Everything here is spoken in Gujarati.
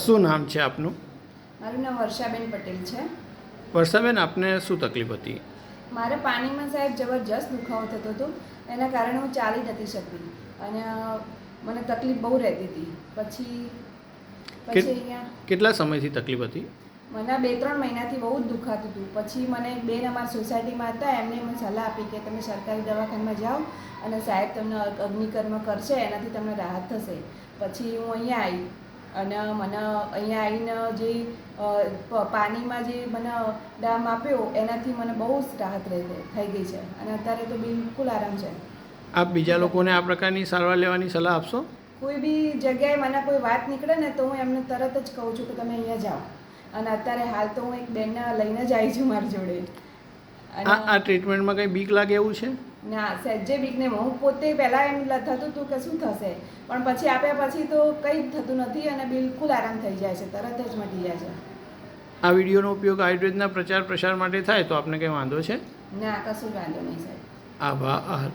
શું નામ છે આપનું? મારું નામ વર્ષાબેન પટેલ છે. વર્ષાબેન, આપને શું તકલીફ હતી? મારે પાણીમાં સાહેબ જબરજસ્ત દુખાવો થતો હતો. એના કારણે હું ચાલી નથી શકતી અને મને તકલીફ બહુ રહેતી હતી. પછી અહીંયા કેટલા સમયથી તકલીફ હતી? મને 2-3 મહિનાથી બહુ જ દુખાતું હતું. પછી મને એક બેન અમારી સોસાયટીમાં હતા, એમને મને સલાહ આપી કે તમે સરકારી દવાખાનામાં જાઓ અને સાહેબ તમને અગ્નિકર્મ કરશે, એનાથી તમને રાહત થશે. પછી હું અહીંયા આવી અને મને અહીંયા આવીને જે પાણીમાં જે મને ડામ આપ્યો એનાથી મને બહુ જ રાહત થઈ ગઈ છે અને અત્યારે તો બિલકુલ આરામ છે. આપ બીજા લોકોને આ પ્રકારની સારવાર લેવાની સલાહ આપશો? કોઈ બી જગ્યાએ મને કોઈ વાત નીકળે ને તો હું એમને તરત જ કહું છું કે તમે અહીંયા જાઓ. અને અત્યારે હાલ તો હું એક બેનને લઈને જ આવી છું મારી જોડે. આ ટ્રીટમેન્ટમાં કંઈ બીક લાગે એવું છે? ના, સહેજે બીક નહીં. હું પોતે પહેલાં એમ થતું હતું કે શું થશે, પણ પછી આપ્યા પછી તો કંઈ જ થતું નથી અને બિલકુલ આરામ થઈ જાય છે, તરત જ મટી જાય છે. આ વિડીયોનો ઉપયોગ આયુર્વેદના પ્રચાર પ્રસાર માટે થાય તો આપને કંઈ વાંધો છે? ના, કશું વાંધો નહીં સાહેબ. આભાર.